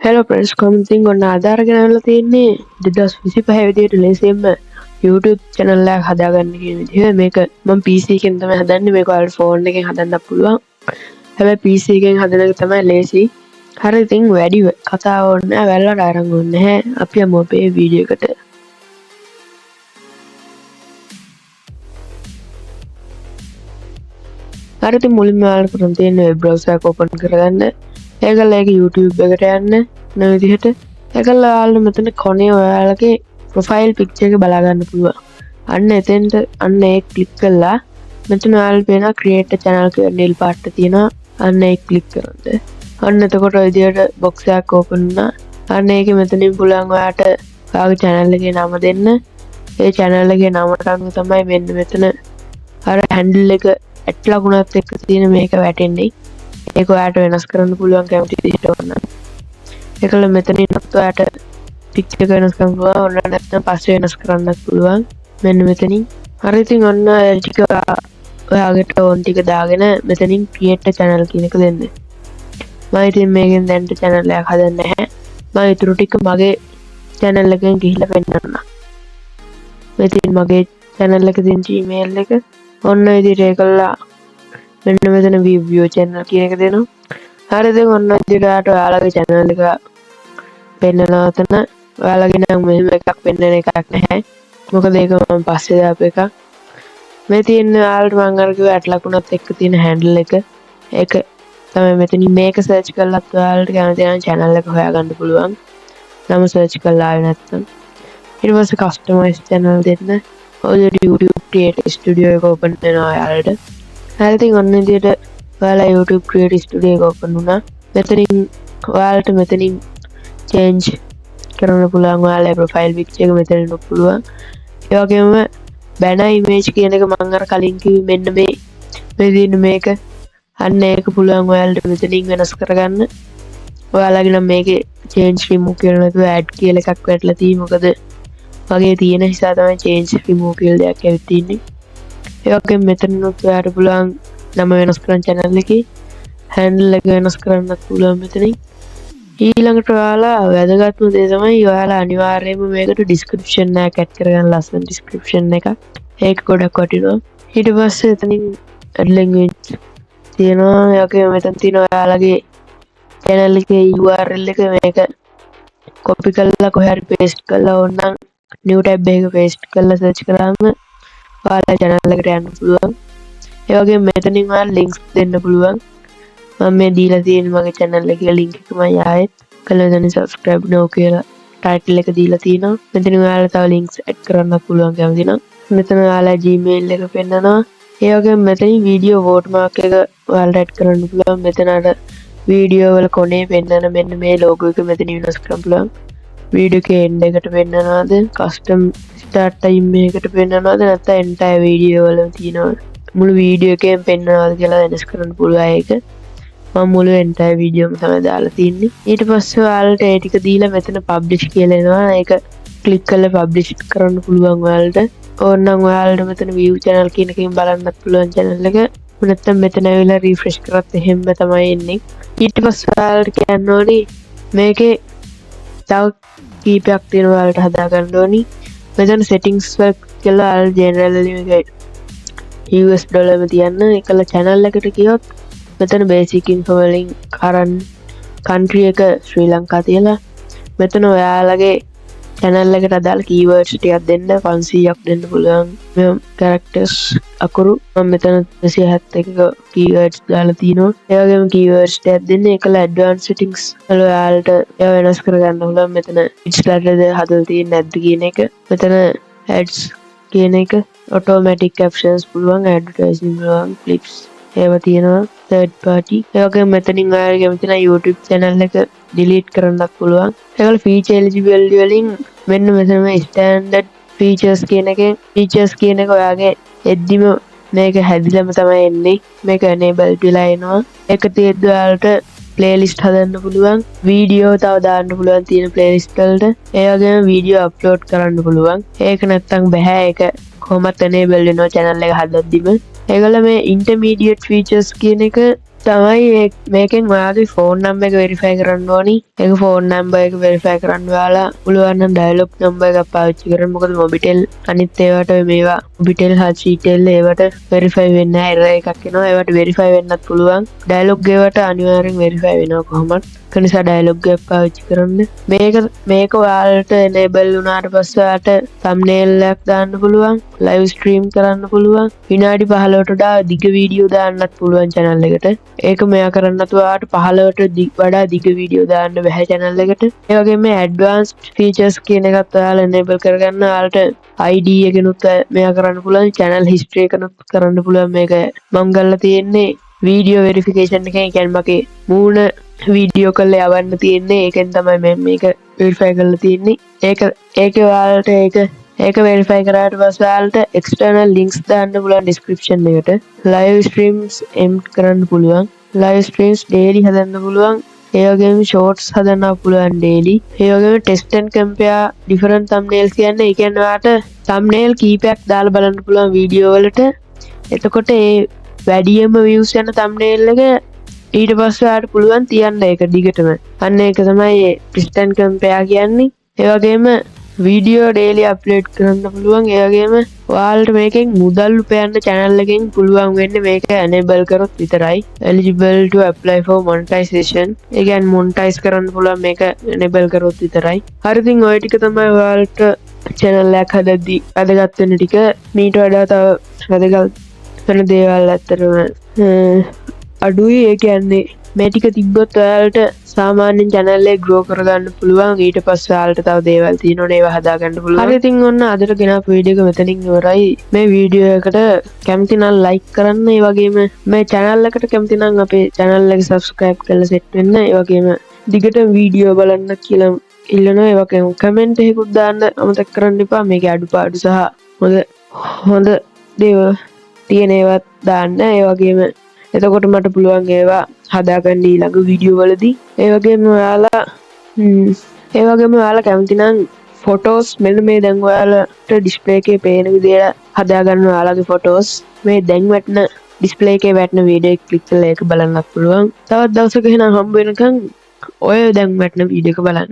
Hello friends, commenting on ආධාරගෙන ඇවිල්ලා තියෙන්නේ 2025 විදියට ලේසියෙන්ම YouTube channel එකක් හදාගන්න කියන විදිහ. මේක මම PC එකෙන් තමයි හදන්නේ. මේක ඔයාලට phone එකෙන් හදන්නත් පුළුවන්. හැබැයි PC එකෙන් හදන එක තමයි ලේසි. හරි ඉතින් වැඩි කතා ඕනේ නැහැ, වැල්ලට අරන් ඕනේ නැහැ. අපි යමු අපේ වීඩියෝ එකට. හරි ඉතින් මුලින්ම ඔයාලට කරන් තියෙන්නේ web browser එක open කරගන්න. ඒකල ඒක YouTube එකට යන්න මේ විදිහට. ඒකල ඔයාලට මෙතන කොනේ ඔයාලගේ profile picture එක බලා ගන්න පුළුවන්. අන්න එතෙන්ට අන්න ඒක ක්ලික් කළා. මෙතන ඔයාලට පේනවා create a channel කියලා නිල් පාටට තියෙනවා. අන්න ඒක ක්ලික් කරන්න. අන්න එතකොට ඔය විදිහට box එකක් open වුණා. අන්න ඒකේ මෙතනින් පුළුවන් ඔයාලට ඔයාගේ channel එකේ නම දෙන්න. ඒ channel එකේ නමට අනුව තමයි මෙන්න මෙතන අර handle එක ඇට් ලකුණත් එක්ක තියෙන මේක වැටෙන්නේ. ඒක ඔයාලට වෙනස් කරන්න පුළුවන් කැමති විදිහට ඕන. ඒකල මෙතනින් ඔයාලට පික්චර් එක වෙනස් කරන්න පුළුවන්. ඕන නැත්නම් පස්සේ වෙනස් කරන්නත් පුළුවන්. මෙන්න මෙතනින්. හරි ඉතින් ඔන්න ටික ඔයාලට ඕන ටික දාගෙන මෙතනින් create a channel කියන එක දෙන්න. මම ඉතින් මේකෙන් දැන්ට channel එකක් හදන්නේ නැහැ. මම ඊටු ටික මගේ channel එකෙන් ගිහිල්ලා පෙන්නන්නම්. මෙතන මගේ channel එකේ තියෙන Gmail එක ඔන්න විදිහට ඒකලා මෙන්න මෙතන view channel කියන එක දෙනවා. හරි දැන් ඔන්න විදිහට ඔයාලගේ channel එක පෙන්නනවා තන. ඔයාලගේ නම් මෙහෙම එකක් පෙන්නන එකක් නැහැ. මොකද ඒක මම පස්සේ දාපු එකක්. මේ තියෙන ඔයාලට මම අර කිව්ව ඇට ලකුණත් එක්ක තියෙන handle එක. ඒක තමයි මෙතනින් මේක search කරලත් ඔයාලට කැමති නම් channel එක හොයාගන්න පුළුවන්. නම search කරලා ආවේ නැත්නම්. ඊට පස්සේ customize channel දෙන්න. ඔය YouTube Creator Studio එක open වෙනවා ඔයාලට. හරි ඉතින් ඔන්න විදිහට ඔයාලා YouTube Creator Studio එක open වුණා. මෙතනින් ඔයාලට මෙතනින් change කරන්න පුළුවන් ඔයාලගේ profile picture එක මෙතනින් උත් පුළුවන්. ඒ වගේම banner image කියන එක මම අර කලින් කිව්වේ මෙන්න මේ තියෙන මේක. අන්න ඒක පුළුවන් ඔයාලට මෙතනින් වෙනස් කරගන්න. ඔයාලගේ නම් මේකේ change remove කියලා නැතුව add කියලා එකක් වැටලා තියෙයි. මොකද මගේ තියෙන නිසා තමයි change remove කියලා දෙයක් ඇවිත් තින්නේ. ඒ වගේම මෙතනත් ඔයාලට පුළුවන් නම වෙනස් කරන්න channel එකේ handle එක වෙනස් කරන්නත් පුළුවන් මෙතනින්. ඊළඟට ඔයාලා වැදගත්ම දේ තමයි ඔයාලා අනිවාර්යයෙන්ම මේකට description එකක් add කරගන්න ලස්සන description එකක්. ඒක ගොඩක් වටිනවා. ඊට පස්සේ එතනින් add language තියෙනවා. ඒ වගේම මෙතන තියෙනවා ඔයාලගේ channel එකේ URL එක මේක copy කරලා කොහේ හරි paste කරලා ඕනනම් new tab එකක paste කරලා search කරාම ඔයාලා channel එකට යන්න පුළුවන්. ඒ වගේම මෙතනින් ඔයාලා links දෙන්න පුළුවන්. මම මේ දීලා තියෙන මගේ channel එකේ link එක මම ආයෙත් කළා දැන් subscribe now කියලා title එක දීලා තියෙනවා. මෙතන ඔයාලා තව links add කරන්නත් පුළුවන් කැමති නම්. මෙතන ඔයාලා Gmail එක පෙන්නනවා. ඒ වගේම මෙතනින් video watermark එක ඔයාලට add කරන්න පුළුවන්. මෙතන අර video වල කොනේ පෙන්නන මෙන්න මේ logo එක මෙතන වෙනස් කරන්න පුළුවන්. video එකේ end එකට පෙන්නනවාද custom start time එකකට පෙන්නනවාද නැත්නම් entire video වල තියෙනවා මුළු video එකෙන් පෙන්නනවාද කියලා වෙනස් කරන්න පුළුවන් ඒක. මම මුළු entire video එකම තමයි දාලා තින්නේ. ඊට පස්සේ ඔයාලට ඒ ටික දීලා මෙතන publish කියලා එනවා. ඒක click කරලා publish කරන්න පුළුවන් ඔයාලට. ඕනනම් ඔයාලට මෙතන view channel කියන එකෙන් බලන්නත් පුළුවන් channel එක. නැත්නම් මෙතන ඇවිල්ලා refresh කරත් එහෙම තමයි එන්නේ. ඊට පස්සේ ඔයාලට කියන්න ඕනේ මේකේ තව කීපයක් තියෙනවා ඔයාලට හදා ගන්න ඕනි. මෙතන settings වල කියලා ඔයාලා generally මේක US dollar එක තියන්න. ඒකල channel එකට ගියොත් මෙතන basic info වලින් current country එක ශ්‍රී ලංකා තියලා මෙතන ඔයාලගේ channel එකට අදාළ keywords ටිකක් දෙන්න 500ක් දෙන්න පුළුවන්. මේ characters අකුරු මම මෙතන 271 keywords දාලා තිනවා. ඒ වගේම keywords ටිකක් දෙන්න. ඒකල advanced settings වල ඔයාලට ඒවා වෙනස් කරගන්න පුළුවන්. මෙතන ඉන්ස්ටාලර්ද හදලා තියෙන්නේ නැද්ද කියන එක. මෙතන ads කියන එක automatic captions පුළුවන්, advertising පුළුවන්, clips ඒවා තියෙනවා. third party ඒ වගේම මෙතනින් ඔයාලගේ කැමති නම් YouTube channel එක delete කරන්නත් පුළුවන්. ඒකල feature eligibility වලින් මෙන්න මෙතන මේ standard features කියන එකෙන් features කියන එක ඔයාගේ එද්දිම මේක හැදිලාම තමයි එන්නේ. මේක enabled වෙලා එනවා. ඒක තියෙද්දි ඔයාලට playlist හදන්න පුළුවන්. වීඩියෝ තව දාන්න පුළුවන් තියෙන playlist වලට. ඒ වගේම වීඩියෝ අප්ලෝඩ් කරන්න පුළුවන්. ඒක නැත්තම් බෑ. ඒක කොහොමත් enable වෙනවා channel එක හදද්දිම. ඒගොල්ල මේ intermediate features කියන එක තමයි මේකෙන් ඔයාගේ ෆෝන් නම්බර් එක වෙරිෆයි කරන්න ඕනි. ඒක ෆෝන් නම්බර් එක වෙරිෆයි කරන්න ඔයාලා පුළුවන් නම් ඩයලොග් නම්බර් එකක් පාවිච්චි කරන්න. මොකද මොබිටෙල් අනිත් ඒවාට මේවා මොබිටෙල් හචීටෙල් ඒවට වෙරිෆයි වෙන්නේ නැහැ. එරර් එකක් එනවා. ඒවට වෙරිෆයි වෙන්නත් පුළුවන්. ඩයලොග් ඒවට අනිවාර්යෙන් වෙරිෆයි වෙනවා කොහොමද. ඒ නිසා ඩයලොග් එක පාවිච්චි කරන්න. මේක ඔයාලට එනේබල් වුණාට පස්සේ ඔයාලට thumbnail එකක් දාන්න පුළුවන්. ලයිව් ස්ට්‍රීම් කරන්න පුළුවන්. විනාඩි 15ට වඩා දිග වීඩියෝ දාන්නත් පුළුවන් channel එකට. ඒක මෙයා කරන්නත් ඔයාලට 15ට වඩා දිග වීඩියෝ දාන්න බෑ channel එකට. ඒ වගේම මේ advanced features කියන එකත් ඔයාලා enable කරගන්න ඔයාලට ID එකනුත් මෙයා කරන්න පුළුවන්. channel history එකනුත් කරන්න පුළුවන්. මේක මම ගල්ලා තියෙන්නේ වීඩියෝ වෙරිෆිකේෂන් එකෙන්. ඒ කියන්නේ මගේ මූණ වීඩියෝ කරලා යවන්න තියෙන්නේ. ඒකෙන් තමයි මම මේක වෙරිෆයි කරලා තියෙන්නේ. ඒක ඔයාලට ඒක වෙරිෆයි කරාට පස්සේ ඔයාලට external links දාන්න පුළුවන් description එකට. live streams end කරන්න පුළුවන්. live streams daily හදන්න පුළුවන්. ඒ වගේම shorts හදන්න පුළුවන් daily. ඒ වගේම test and compare different thumbnails කියන්නේ ඒ කියන්නේ ඔයාලට thumbnail කීපයක් දාලා බලන්න පුළුවන් වීඩියෝ වලට. එතකොට ඒ වැඩියෙන්ම views යන thumbnail එක ඊට පස්සේ ඔයාලට පුළුවන් තියන්න ඒක දිගටම. අන්න ඒක තමයි test and compare කියන්නේ. ඒ වගේම වීඩියෝ ඩේලි අප්ලෝඩ් කරන්න පුළුවන්. ඒ වගේම ඔයාලට මේකෙන් මුදල් උපයන්න channel එකෙන් පුළුවන් වෙන්නේ මේක enable කරොත් විතරයි. eligible to apply for monetization. ඒ කියන්නේ monetize කරන්න පුළුවන් මේක enable කරොත් විතරයි. හරි ඉතින් ඔය ටික තමයි ඔයාලට channel එකක් හදද්දී වැදගත් වෙන ටික. මීට වඩා තව වැදගත් වෙන දේවල් ඇත්තටම අඩුයි. ඒ කියන්නේ මේ ටික තිබ්බොත් ඔයාලට සාමාන්‍යයෙන් channel එක grow කරගන්න පුළුවන්. ඊට පස්සේ ඔයාලට තව දේවල් තියෙනවනේ ඒවා හදාගන්න පුළුවන්. හරි ඉතින් ඔන්න අදට ගෙනාපු වීඩියෝ එක මෙතනින් ඉවරයි. මේ වීඩියෝ එකට කැමති නම් like කරන්න. ඒ වගේම මේ channel එකට කැමති නම් අපේ channel එක subscribe කරලා set වෙන්න. ඒ වගේම දිගට වීඩියෝ බලන්න කියලා ඉල්ලනවා. ඒ වගේම comment එකකුත් දාන්න අමතක කරන්න එපා. මේකේ අඩුපාඩු සහ හොඳ දේවල් තියෙන ඒවාත් දාන්න. ඒ වගේම එතකොට මට පුළුවන් ඒවා හදාගන්න ඊළඟ වීඩියෝ වලදී. ඒ වගේම ඔයාලා කැමති නම් ෆොටෝස් මෙන්න මේ දැන් ඔයාලට ඩිස්ප්ලේ එකේ පේන විදිහට හදාගන්න ඔයාලගේ ෆොටෝස් මේ දැන් වැටෙන ඩිස්ප්ලේ එකේ වැටෙන වීඩියෝ එක ක්ලික් කරලා ඒක බලන්නත් පුළුවන්. තවත් දවසක එහෙනම් හම්බ වෙනකන් ඔය දැන් වැටෙන වීඩියෝ එක බලන්න.